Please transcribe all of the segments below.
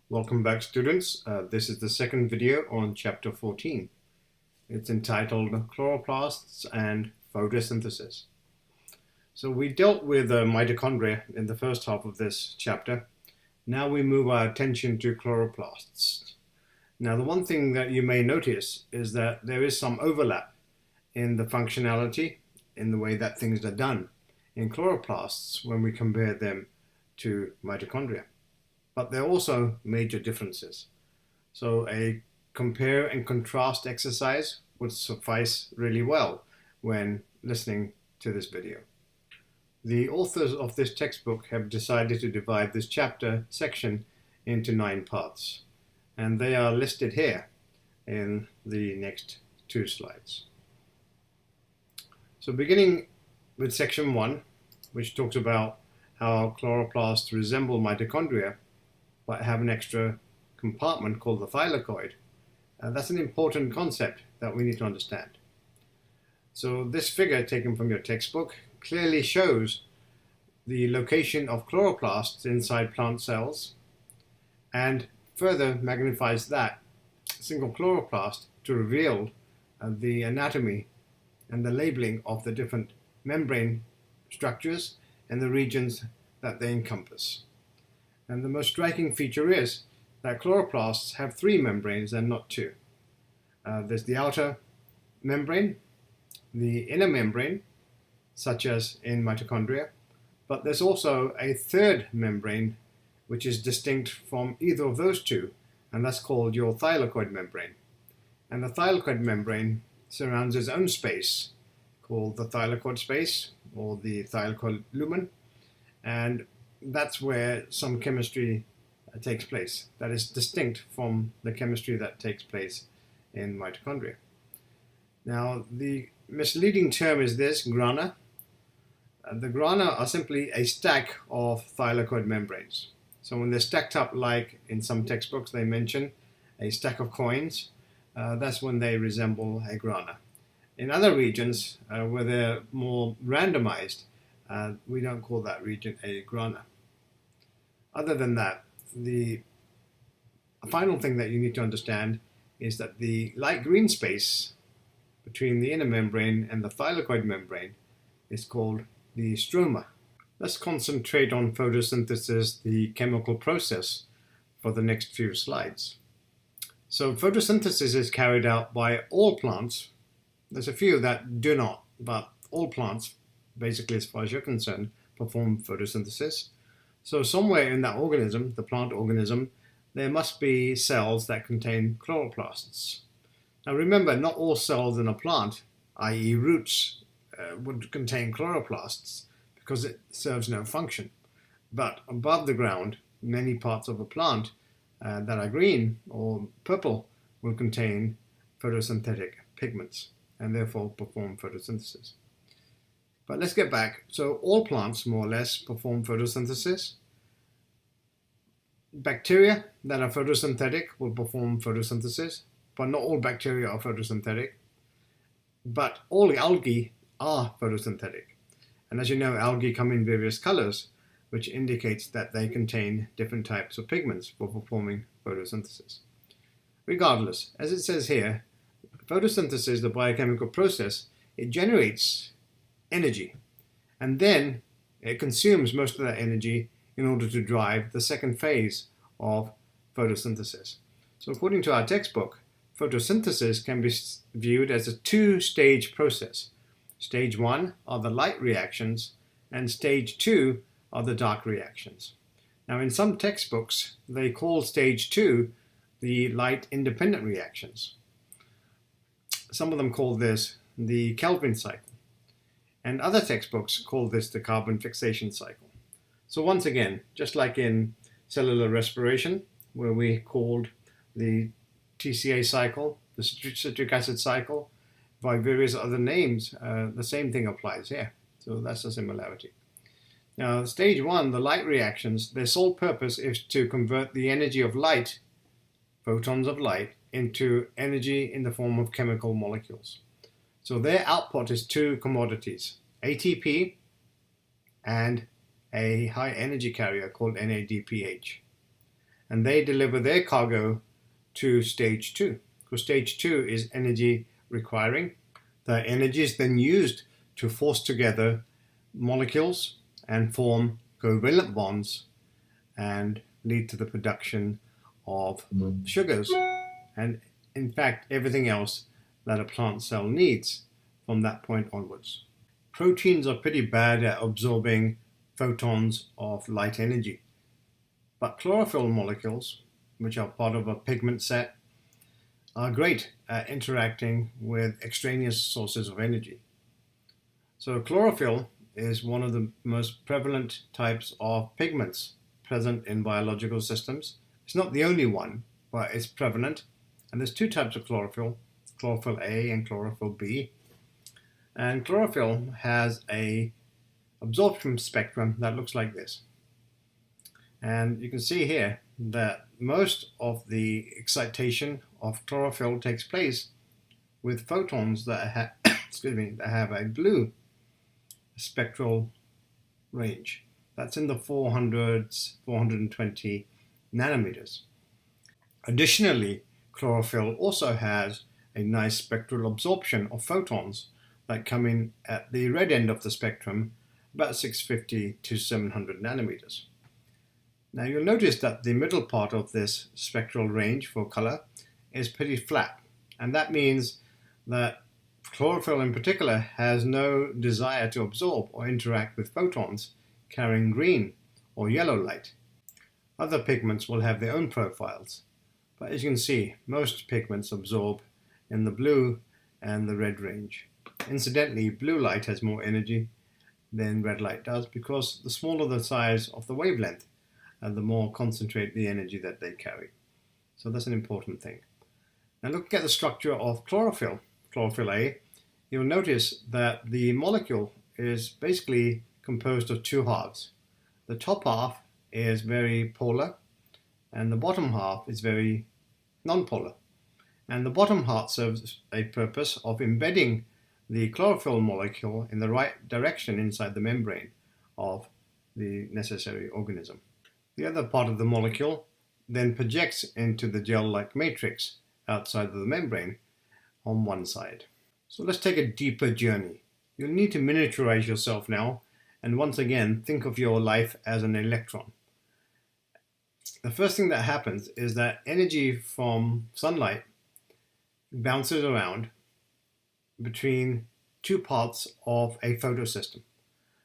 Welcome back, students. This is the second video on chapter 14. It's entitled Chloroplasts and Photosynthesis. So we dealt with mitochondria in the first half of this chapter. Now we move our attention to chloroplasts. Now the one thing that you may notice is that there is some overlap in the functionality, in the way that things are done in chloroplasts when we compare them to mitochondria. But there are also major differences. So a compare and contrast exercise would suffice really well when listening to this video. The authors of this textbook have decided to divide this chapter section into 9 parts, and they are listed here in the next 2 slides. So beginning with section 1, which talks about how chloroplasts resemble mitochondria, but have an extra compartment called the thylakoid. That's an important concept that we need to understand. So this figure taken from your textbook clearly shows the location of chloroplasts inside plant cells and further magnifies that single chloroplast to reveal the anatomy and the labeling of the different membrane structures and the regions that they encompass. And the most striking feature is that chloroplasts have 3 membranes and not 2. There's the outer membrane, the inner membrane, such as in mitochondria, but there's also a third membrane which is distinct from either of those 2, and that's called your thylakoid membrane. And the thylakoid membrane surrounds its own space called the thylakoid space or the thylakoid lumen, and that's where some chemistry takes place that is distinct from the chemistry that takes place in mitochondria. Now, the misleading term is this, grana. The grana are simply a stack of thylakoid membranes. So when they're stacked up, like in some textbooks they mention a stack of coins, that's when they resemble a grana. In other regions where they're more randomized, we don't call that region a grana. Other than that, the final thing that you need to understand is that the light green space between the inner membrane and the thylakoid membrane is called the stroma. Let's concentrate on photosynthesis, the chemical process, for the next few slides. So photosynthesis is carried out by all plants. There's a few that do not, but all plants, basically as far as you're concerned, perform photosynthesis. So somewhere in that organism, the plant organism, there must be cells that contain chloroplasts. Now remember, not all cells in a plant, i.e. roots, would contain chloroplasts because it serves no function. But above the ground, many parts of a plant that are green or purple will contain photosynthetic pigments and therefore perform photosynthesis. But let's get back. So all plants, more or less, perform photosynthesis. Bacteria that are photosynthetic will perform photosynthesis, but not all bacteria are photosynthetic. But all algae are photosynthetic. And as you know, algae come in various colors, which indicates that they contain different types of pigments for performing photosynthesis. Regardless, as it says here, photosynthesis, the biochemical process, it generates energy, and then it consumes most of that energy in order to drive the second phase of photosynthesis. So according to our textbook, photosynthesis can be viewed as a 2-stage process. Stage 1 are the light reactions, and stage 2 are the dark reactions. Now in some textbooks, they call stage 2 the light independent reactions. Some of them call this the Kelvin cycle. And other textbooks call this the carbon fixation cycle. So once again, just like in cellular respiration, where we called the TCA cycle, the citric acid cycle, by various other names, the same thing applies here. So that's a similarity. Now, stage 1, the light reactions, their sole purpose is to convert the energy of light, photons of light, into energy in the form of chemical molecules. So their output is 2 commodities, ATP and a high energy carrier called NADPH. and they deliver their cargo to stage 2. Because stage 2 is energy requiring. The energy is then used to force together molecules and form covalent bonds and lead to the production of sugars and, in fact, everything else that a plant cell needs from that point onwards. Proteins are pretty bad at absorbing photons of light energy, but chlorophyll molecules, which are part of a pigment set, are great at interacting with extraneous sources of energy. So chlorophyll is one of the most prevalent types of pigments present in biological systems. It's not the only one, but it's prevalent. And there's two types of chlorophyll, chlorophyll A and chlorophyll B. And chlorophyll has a absorption spectrum that looks like this. And you can see here that most of the excitation of chlorophyll takes place with photons that have a blue spectral range. That's in the 400s, 420 nanometers. Additionally, chlorophyll also has a nice spectral absorption of photons that come in at the red end of the spectrum, about 650 to 700 nanometers. Now you'll notice that the middle part of this spectral range for color is pretty flat, and that means that chlorophyll in particular has no desire to absorb or interact with photons carrying green or yellow light. Other pigments will have their own profiles, but as you can see, most pigments absorb in the blue and the red range. Incidentally, blue light has more energy than red light does because the smaller the size of the wavelength, the more concentrate the energy that they carry. So that's an important thing. Now looking at the structure of chlorophyll A, you'll notice that the molecule is basically composed of two halves. The top half is very polar and the bottom half is very nonpolar. And the bottom half serves a purpose of embedding the chlorophyll molecule in the right direction inside the membrane of the necessary organism. The other part of the molecule then projects into the gel-like matrix outside of the membrane on one side. So let's take a deeper journey. You'll need to miniaturize yourself now and once again think of your life as an electron. The first thing that happens is that energy from sunlight bounces around between two parts of a photosystem.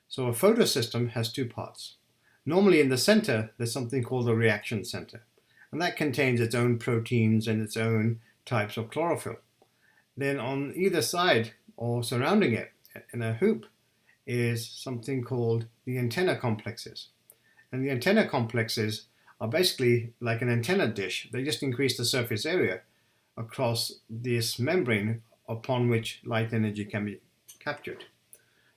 So a photosystem has two parts. Normally in the center, there's something called a reaction center, and that contains its own proteins and its own types of chlorophyll. Then on either side or surrounding it in a hoop is something called the antenna complexes. And the antenna complexes are basically like an antenna dish. They just increase the surface area across this membrane upon which light energy can be captured.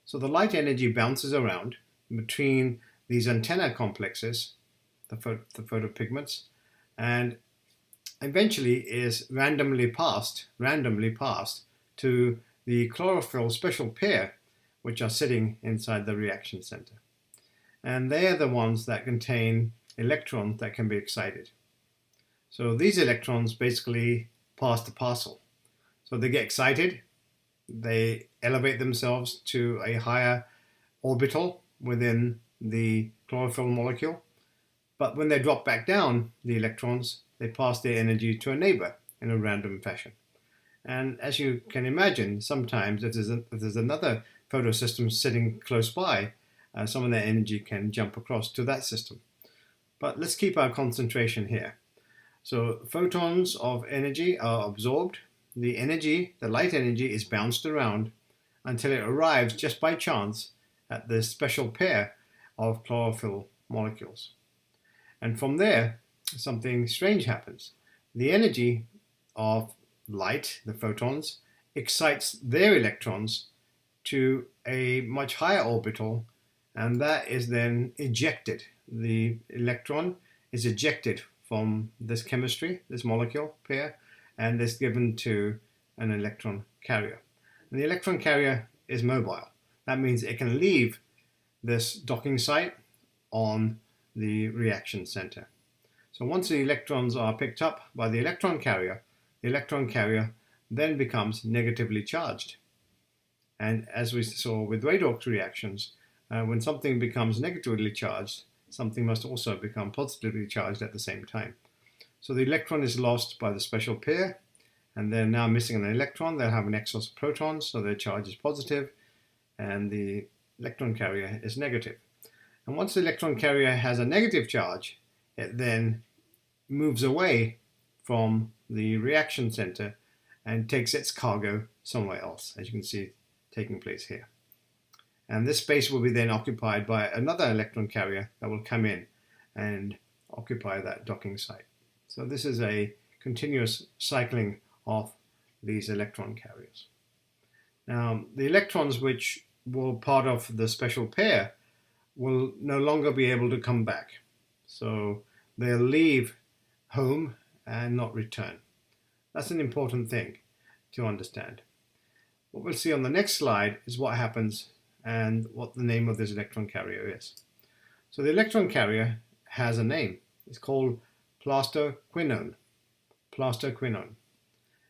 So the light energy bounces around between these antenna complexes, the photopigments, and eventually is randomly passed to the chlorophyll special pair, which are sitting inside the reaction center. And they are the ones that contain electrons that can be excited. So these electrons basically pass the parcel. So they get excited, they elevate themselves to a higher orbital within the chlorophyll molecule, but when they drop back down, the electrons, they pass their energy to a neighbor in a random fashion. And as you can imagine, sometimes if there's another photosystem sitting close by, some of that energy can jump across to that system. But let's keep our concentration here. So photons of energy are absorbed. The energy, the light energy, is bounced around until it arrives just by chance at the special pair of chlorophyll molecules. And from there, something strange happens. The energy of light, the photons, excites their electrons to a much higher orbital, and that is then ejected. The electron is ejected from this chemistry, this molecule pair, and is given to an electron carrier. And the electron carrier is mobile. That means it can leave this docking site on the reaction center. So once the electrons are picked up by the electron carrier then becomes negatively charged. And as we saw with redox reactions, when something becomes negatively charged, something must also become positively charged at the same time. So the electron is lost by the special pair, and they're now missing an electron. They'll have an excess of protons, so their charge is positive, and the electron carrier is negative. And once the electron carrier has a negative charge, it then moves away from the reaction center and takes its cargo somewhere else, as you can see taking place here. And this space will be then occupied by another electron carrier that will come in and occupy that docking site. So this is a continuous cycling of these electron carriers. Now, the electrons which were part of the special pair will no longer be able to come back. So they'll leave home and not return. That's an important thing to understand. What we'll see on the next slide is what happens and what the name of this electron carrier is. So the electron carrier has a name. It's called plastoquinone. Plastoquinone.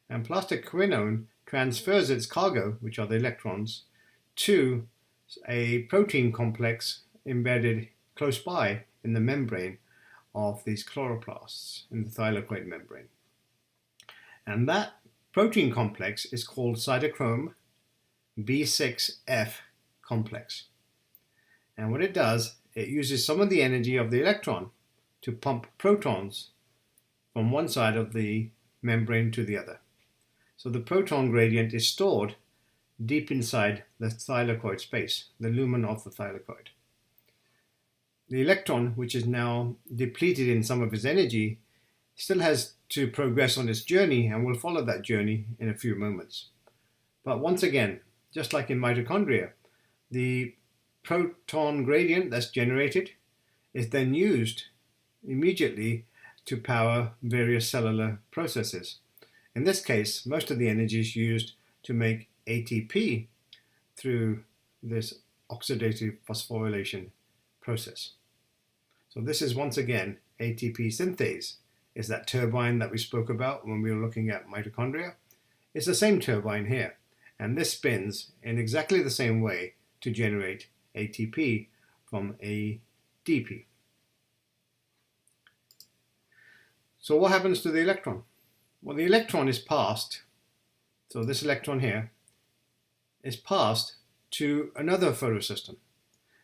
And plastoquinone transfers its cargo, which are the electrons, to a protein complex embedded close by in the membrane of these chloroplasts, in the thylakoid membrane. And that protein complex is called cytochrome B6F complex. And what it does, it uses some of the energy of the electron to pump protons from one side of the membrane to the other. So the proton gradient is stored deep inside the thylakoid space, the lumen of the thylakoid. The electron, which is now depleted in some of its energy, still has to progress on its journey, and we'll follow that journey in a few moments. But once again, just like in mitochondria, the proton gradient that's generated is then used immediately to power various cellular processes. In this case, most of the energy is used to make ATP through this oxidative phosphorylation process. So this is once again ATP synthase. Is that turbine that we spoke about when we were looking at mitochondria. It's the same turbine here, and this spins in exactly the same way to generate ATP from ADP. So what happens to the electron? Well, the electron is passed, so this electron here is passed to another photosystem.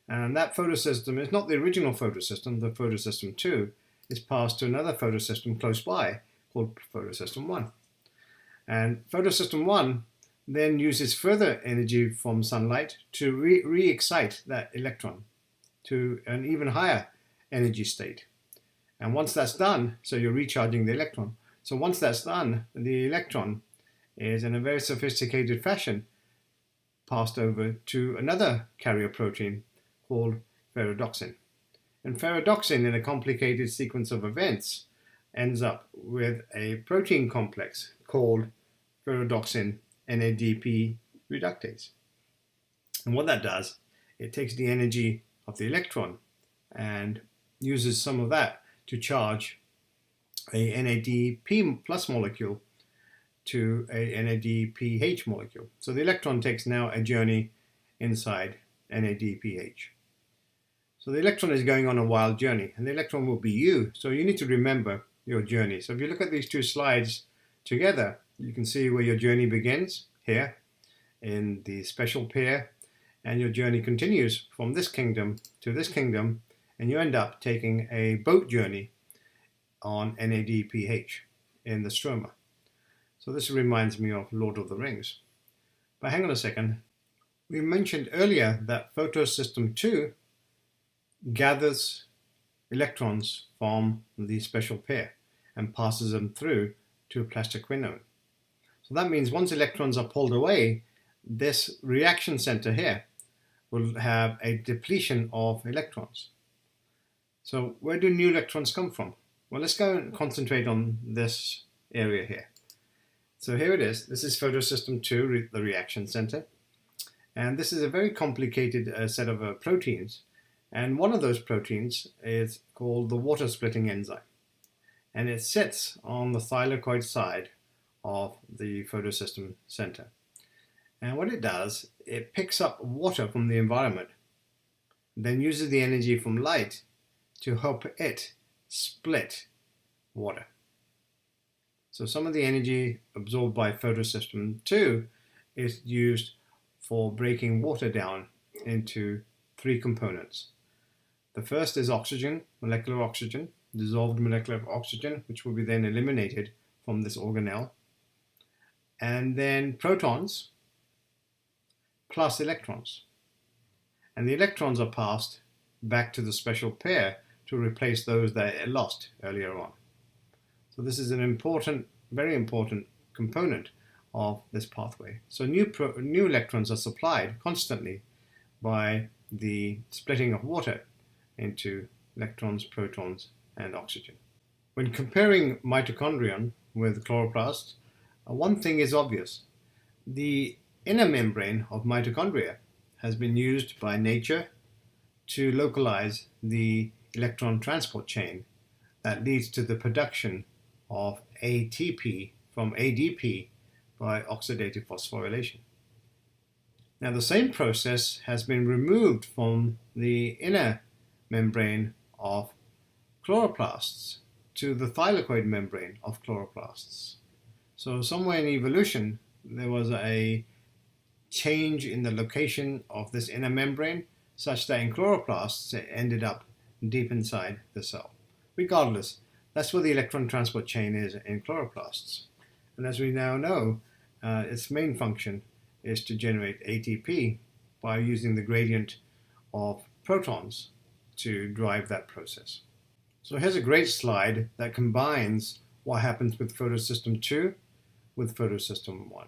And that photosystem is not the original photosystem, the photosystem 2 is passed to another photosystem close by called photosystem 1. And photosystem 1 then uses further energy from sunlight to re-excite that electron to an even higher energy state. And once that's done, so you're recharging the electron. So once that's done, the electron is in a very sophisticated fashion passed over to another carrier protein called ferredoxin. And ferredoxin, in a complicated sequence of events, ends up with a protein complex called ferredoxin NADP reductase. And what that does, it takes the energy of the electron and uses some of that to charge a NADP plus molecule to a NADPH molecule. So the electron takes now a journey inside NADPH. So the electron is going on a wild journey, and the electron will be you. So you need to remember your journey. So if you look at these two slides together, you can see where your journey begins here in the special pair, and your journey continues from this kingdom to this kingdom, and you end up taking a boat journey on NADPH in the stroma. So this reminds me of Lord of the Rings. But hang on a second. We mentioned earlier that photosystem 2 gathers electrons from the special pair and passes them through to plastoquinone. So that means once electrons are pulled away, this reaction center here will have a depletion of electrons. So where do new electrons come from? Well, let's go and concentrate on this area here. So here it is. This is photosystem 2, the reaction center. And this is a very complicated set of proteins. And one of those proteins is called the water splitting enzyme. and it sits on the thylakoid side of the photosystem center. And what it does, it picks up water from the environment, then uses the energy from light to help it split water. So some of the energy absorbed by photosystem 2 is used for breaking water down into 3 components. The first is oxygen, molecular oxygen, dissolved molecular oxygen, which will be then eliminated from this organelle. And then protons plus electrons. And the electrons are passed back to the special pair to replace those that it lost earlier on. So this is an important, very important component of this pathway. So new electrons are supplied constantly by the splitting of water into electrons, protons, and oxygen. When comparing mitochondrion with chloroplasts, one thing is obvious. The inner membrane of mitochondria has been used by nature to localize the electron transport chain that leads to the production of ATP from ADP by oxidative phosphorylation. Now the same process has been removed from the inner membrane of chloroplasts to the thylakoid membrane of chloroplasts. So somewhere in evolution there was a change in the location of this inner membrane such that in chloroplasts it ended up deep inside the cell. Regardless, that's where the electron transport chain is in chloroplasts. And as we now know, its main function is to generate ATP by using the gradient of protons to drive that process. So here's a great slide that combines what happens with photosystem 2 with photosystem 1.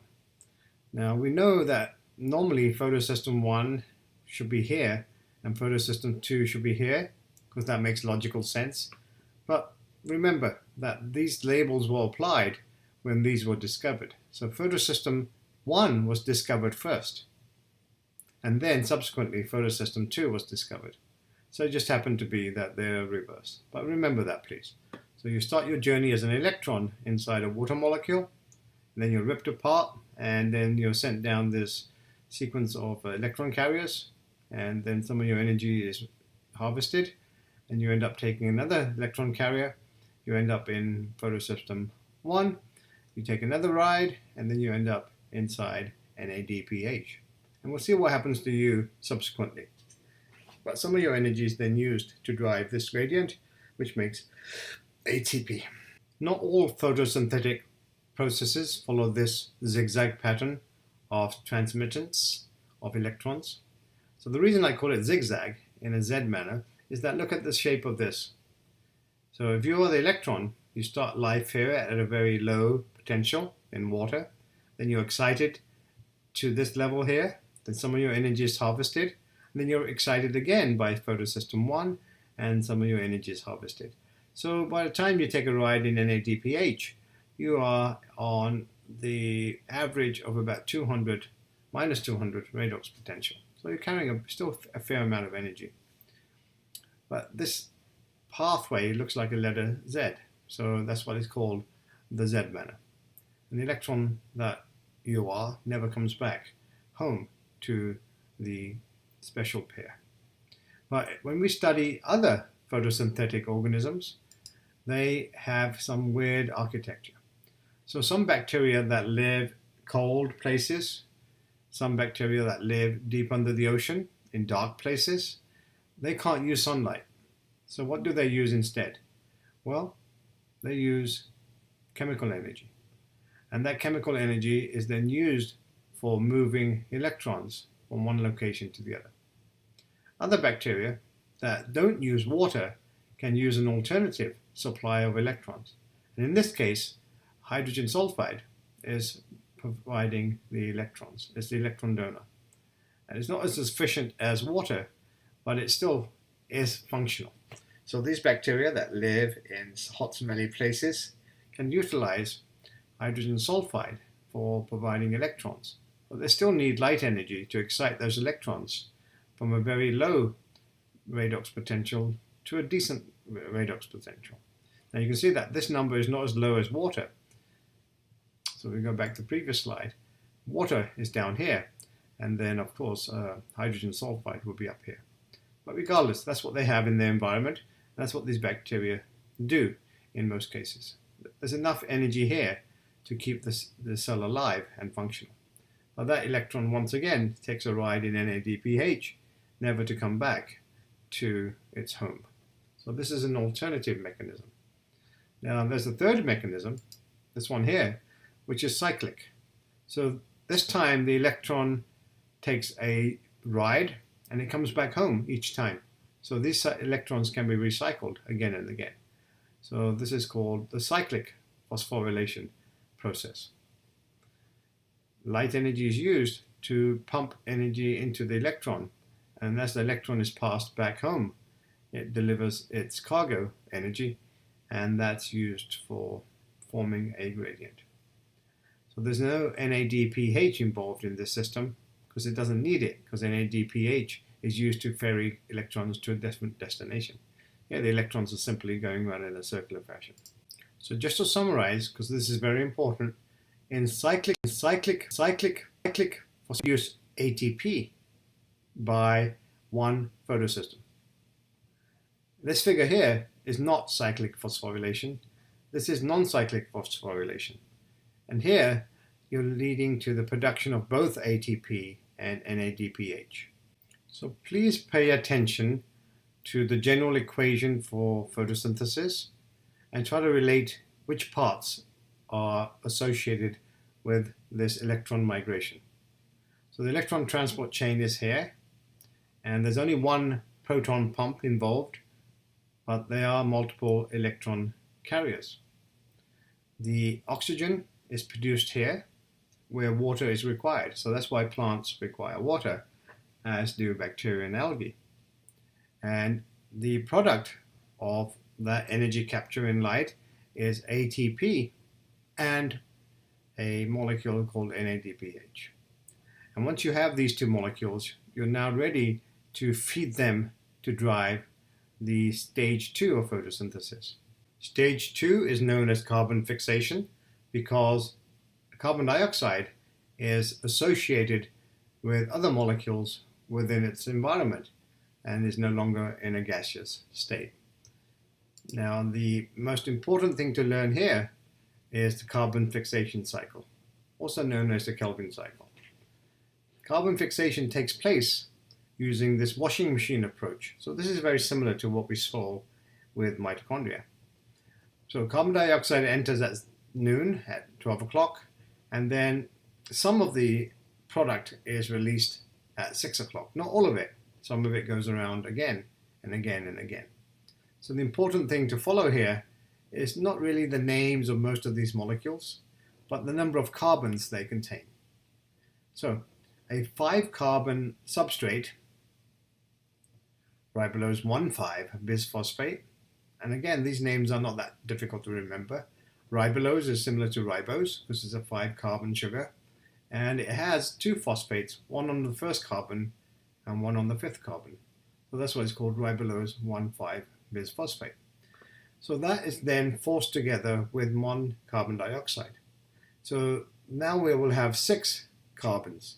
Now we know that normally photosystem 1 should be here and photosystem 2 should be here because that makes logical sense. But remember that these labels were applied when these were discovered. So photosystem 1 was discovered first, and then subsequently photosystem 2 was discovered. So it just happened to be that they're reversed. But remember that, please. So you start your journey as an electron inside a water molecule, and then you're ripped apart, and then you're sent down this sequence of electron carriers, and then some of your energy is harvested, and you end up taking another electron carrier. You end up in photosystem 1, you take another ride, and then you end up inside NADPH. And we'll see what happens to you subsequently. But some of your energy is then used to drive this gradient, which makes ATP. Not all photosynthetic processes follow this zigzag pattern of transmittance of electrons. So the reason I call it zigzag in a Z manner is that look at the shape of this. So if you are the electron, you start life here at a very low potential in water, then you're excited to this level here, then some of your energy is harvested, and then you're excited again by photosystem 1, and some of your energy is harvested. So by the time you take a ride in NADPH, you are on the average of about 200, minus 200 redox potential. So you're carrying still a fair amount of energy. But this pathway looks like a letter Z, so that's what it's called the Z manner. And the electron that you are never comes back home to the special pair. But when we study other photosynthetic organisms, they have some weird architecture. So some bacteria that live cold places, some bacteria that live deep under the ocean in dark places, they can't use sunlight. So what do they use instead? Well, they use chemical energy. And that chemical energy is then used for moving electrons from one location to the other. Other bacteria that don't use water can use an alternative supply of electrons. And in this case, hydrogen sulfide is providing the electrons. It's the electron donor. And it's not as efficient as water, but it still is functional. So these bacteria that live in hot, smelly places can utilize hydrogen sulfide for providing electrons. But they still need light energy to excite those electrons from a very low redox potential to a decent redox potential. Now you can see that this number is not as low as water. So we go back to the previous slide. Water is down here, and then of course hydrogen sulfide will be up here. But regardless, that's what they have in their environment. That's what these bacteria do in most cases. There's enough energy here to keep the cell alive and functional. But that electron once again takes a ride in NADPH, never to come back to its home. So this is an alternative mechanism. Now there's a third mechanism, this one here, which is cyclic. So this time the electron takes a ride and it comes back home each time. So these electrons can be recycled again and again. So this is called the cyclic phosphorylation process. Light energy is used to pump energy into the electron, and as the electron is passed back home, it delivers its cargo energy, and that's used for forming a gradient. So there's no NADPH involved in this system because it doesn't need it, because NADPH is used to ferry electrons to a different destination. Here the electrons are simply going around in a circular fashion. So just to summarize, because this is very important, in cyclic use ATP by one photosystem. This figure here is not cyclic phosphorylation. This is non-cyclic phosphorylation. And here you're leading to the production of both ATP and NADPH. So please pay attention to the general equation for photosynthesis and try to relate which parts are associated with this electron migration. So the electron transport chain is here, and there's only one proton pump involved, but there are multiple electron carriers. The oxygen is produced here where water is required. So that's why plants require water, as do bacteria and algae. And the product of that energy capture in light is ATP and a molecule called NADPH. And once you have these two molecules, you're now ready to feed them to drive the stage 2 of photosynthesis. Stage 2 is known as carbon fixation because carbon dioxide is associated with other molecules within its environment and is no longer in a gaseous state. Now, the most important thing to learn here is the carbon fixation cycle, also known as the Kelvin cycle. Carbon fixation takes place using this washing machine approach. So this is very similar to what we saw with mitochondria. So carbon dioxide enters at noon, at 12 o'clock, and then some of the product is released at 6 o'clock. Not all of it. Some of it goes around again and again and again. So the important thing to follow here is not really the names of most of these molecules, but the number of carbons they contain. So a 5-carbon substrate, ribulose 1,5-bisphosphate, and again these names are not that difficult to remember. Ribulose is similar to ribose, this is a 5-carbon sugar, and it has 2 phosphates, one on the first carbon and one on the 5th carbon. So that's why it's called ribulose 1,5-bisphosphate. So that is then forced together with 1 carbon dioxide. So now we will have 6 carbons.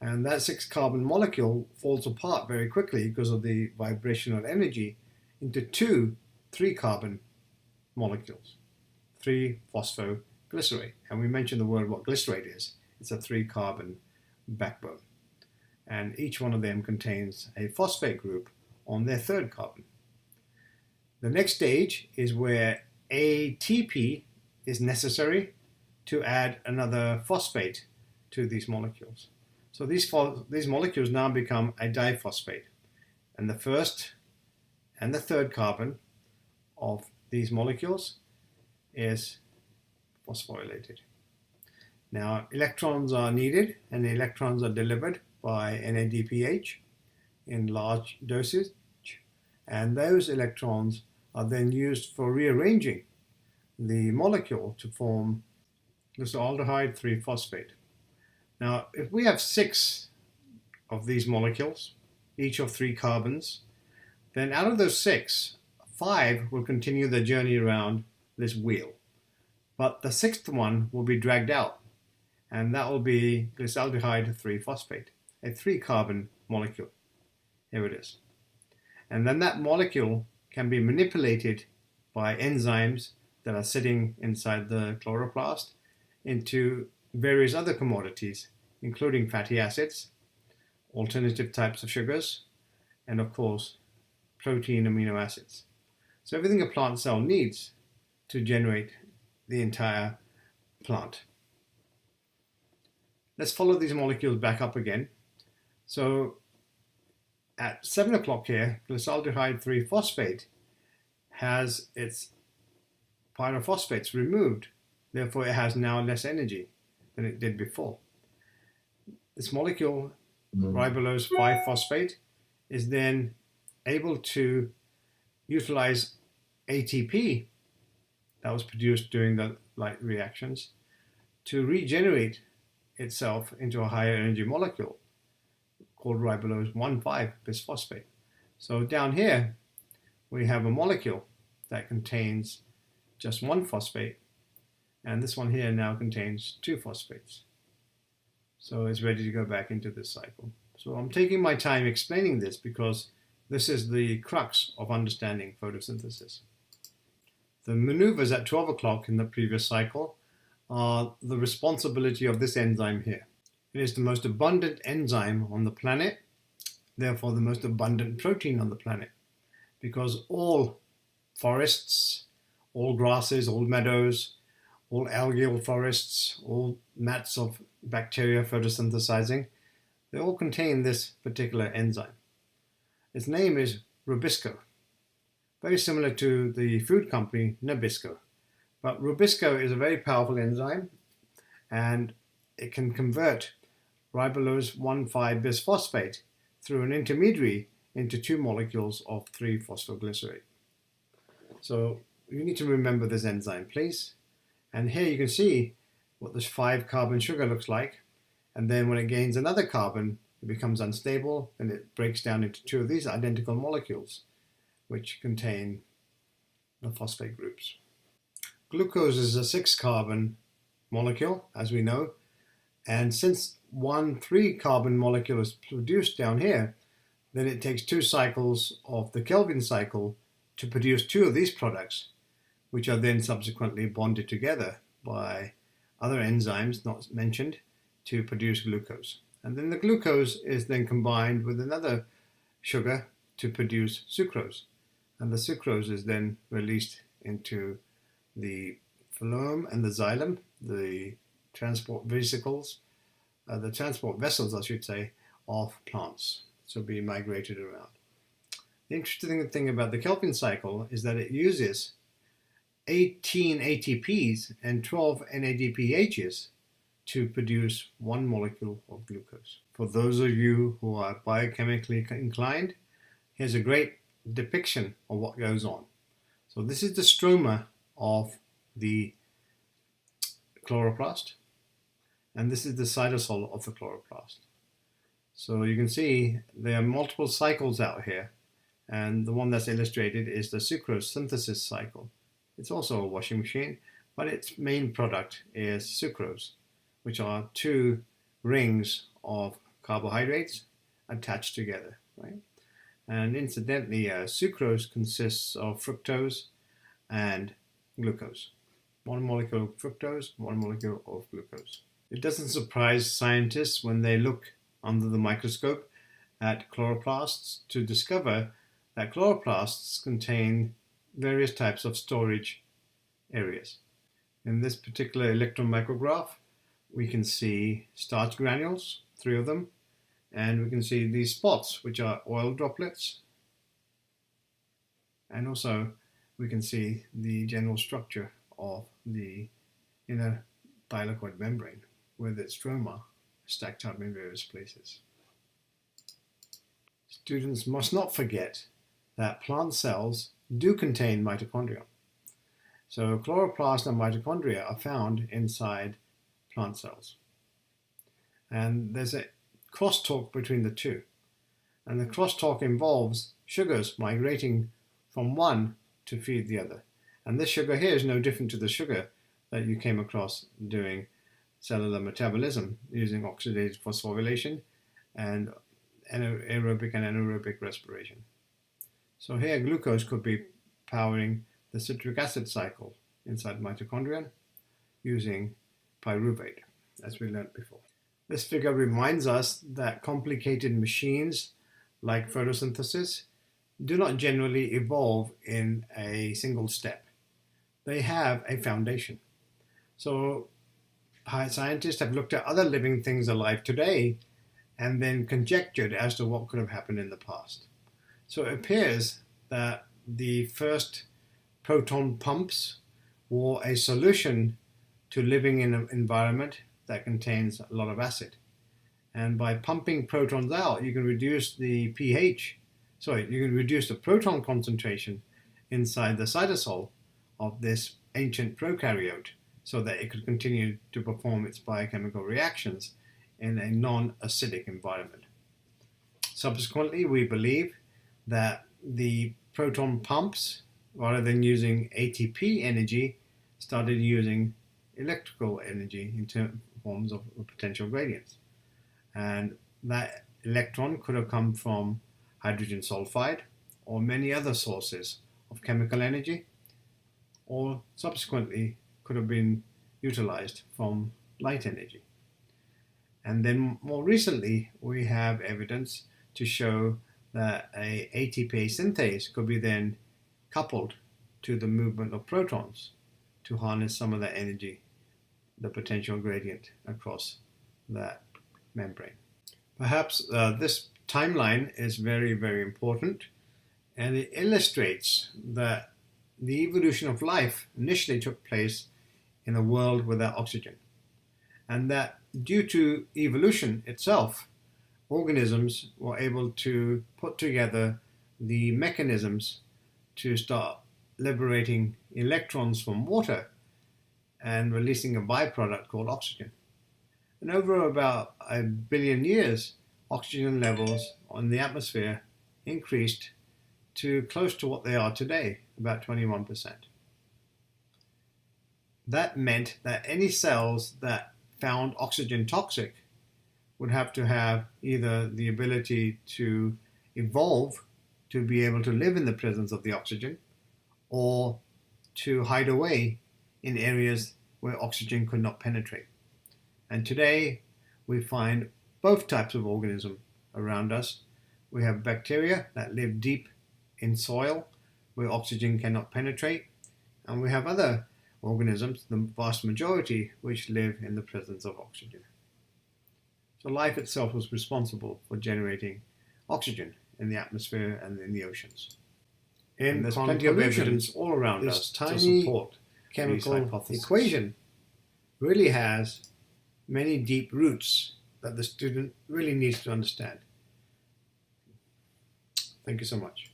And that 6-carbon molecule falls apart very quickly because of the vibrational energy into 2 3-carbon molecules, 3-phosphoglycerate. And we mentioned the word what glycerate is. It's a 3-carbon backbone. And each one of them contains a phosphate group on their 3rd carbon. The next stage is where ATP is necessary to add another phosphate to these molecules. So these molecules now become a diphosphate. And the 1st and the 3rd carbon of these molecules is phosphorylated. Now electrons are needed, and the electrons are delivered by NADPH in large doses, and those electrons are then used for rearranging the molecule to form this aldehyde 3-phosphate. Now, if we have 6 of these molecules, each of 3 carbons, then out of those 6, 5 will continue the journey around this wheel, but the 6th one will be dragged out, and that will be glyceraldehyde 3-phosphate, a 3-carbon molecule. Here it is. And then that molecule can be manipulated by enzymes that are sitting inside the chloroplast into various other commodities, including fatty acids, alternative types of sugars, and of course, protein amino acids. So everything a plant cell needs to generate the entire plant. Let's follow these molecules back up again. So at 7 o'clock here, glyceraldehyde 3-phosphate has its pyrophosphates removed. Therefore, it has now less energy than it did before. This molecule, ribulose 5-phosphate, is then able to utilize ATP that was produced during the light reactions to regenerate itself into a higher energy molecule called ribulose 1,5-bisphosphate. So down here, we have a molecule that contains just 1 phosphate, and this one here now contains 2 phosphates. So it's ready to go back into this cycle. So I'm taking my time explaining this because this is the crux of understanding photosynthesis. The maneuvers at 12 o'clock in the previous cycle are the responsibility of this enzyme here. It is the most abundant enzyme on the planet, therefore the most abundant protein on the planet, because all forests, all grasses, all meadows, all algal forests, all mats of bacteria photosynthesizing, they all contain this particular enzyme. Its name is Rubisco, very similar to the food company Nabisco. But Rubisco is a very powerful enzyme, and it can convert ribulose 1,5-bisphosphate through an intermediary into 2 molecules of 3-phosphoglycerate. So you need to remember this enzyme, please. And here you can see what this 5-carbon sugar looks like. And then when it gains another carbon, it becomes unstable, and it breaks down into 2 of these identical molecules, which contain the phosphate groups. Glucose is a 6-carbon molecule, as we know, and since 1 3-carbon molecule is produced down here, then it takes 2 cycles of the Kelvin cycle to produce 2 of these products, which are then subsequently bonded together by other enzymes not mentioned to produce glucose. And then the glucose is then combined with another sugar to produce sucrose. And the sucrose is then released into the phloem and the xylem, the transport vesicles, the transport vessels, I should say, of plants, so being migrated around. The interesting thing about the Kelvin cycle is that it uses 18 ATPs and 12 NADPHs to produce 1 molecule of glucose. For those of you who are biochemically inclined, here's a great depiction of what goes on. So this is the stroma of the chloroplast, and this is the cytosol of the chloroplast. So you can see there are multiple cycles out here, and the one that's illustrated is the sucrose synthesis cycle. It's also a washing machine, but its main product is sucrose, which are 2 rings of carbohydrates attached together, right? And incidentally, sucrose consists of fructose and glucose. 1 molecule of fructose, 1 molecule of glucose. It doesn't surprise scientists when they look under the microscope at chloroplasts to discover that chloroplasts contain various types of storage areas. In this particular electron micrograph, we can see starch granules, 3 of them, and we can see these spots, which are oil droplets. And also we can see the general structure of the inner thylakoid membrane with its stroma stacked up in various places. Students must not forget that plant cells do contain mitochondria. So chloroplasts and mitochondria are found inside plant cells. And there's a crosstalk between the 2. And the crosstalk involves sugars migrating from one to feed the other. And this sugar here is no different to the sugar that you came across doing cellular metabolism using oxidative phosphorylation and aerobic and anaerobic respiration. So here glucose could be powering the citric acid cycle inside mitochondria using pyruvate, as we learned before. This figure reminds us that complicated machines like photosynthesis do not generally evolve in a single step. They have a foundation. So scientists have looked at other living things alive today and then conjectured as to what could have happened in the past. So it appears that the first proton pumps were a solution to living in an environment that contains a lot of acid. And by pumping protons out, you can reduce the pH, you can reduce the proton concentration inside the cytosol of this ancient prokaryote so that it could continue to perform its biochemical reactions in a non-acidic environment. Subsequently, we believe that the proton pumps, rather than using ATP energy, started using electrical energy in forms of potential gradients. And that electron could have come from hydrogen sulfide or many other sources of chemical energy, or subsequently could have been utilized from light energy. And then more recently, we have evidence to show that a ATP synthase could be then coupled to the movement of protons to harness some of that energy, the potential gradient across that membrane. Perhaps this timeline is very, very important, and it illustrates that the evolution of life initially took place in a world without oxygen, and that due to evolution itself, organisms were able to put together the mechanisms to start liberating electrons from water and releasing a byproduct called oxygen. And over about 1 billion years, oxygen levels in the atmosphere increased to close to what they are today, about 21%. That meant that any cells that found oxygen toxic would have to have either the ability to evolve to be able to live in the presence of the oxygen, or to hide away in areas where oxygen could not penetrate. And today we find both types of organism around us. We have bacteria that live deep in soil where oxygen cannot penetrate, and we have other organisms, the vast majority, which live in the presence of oxygen. So life itself was responsible for generating oxygen in the atmosphere and in the oceans. And there's plenty of evidence all around us to support chemical equation really has many deep roots that the student really needs to understand. Thank you so much.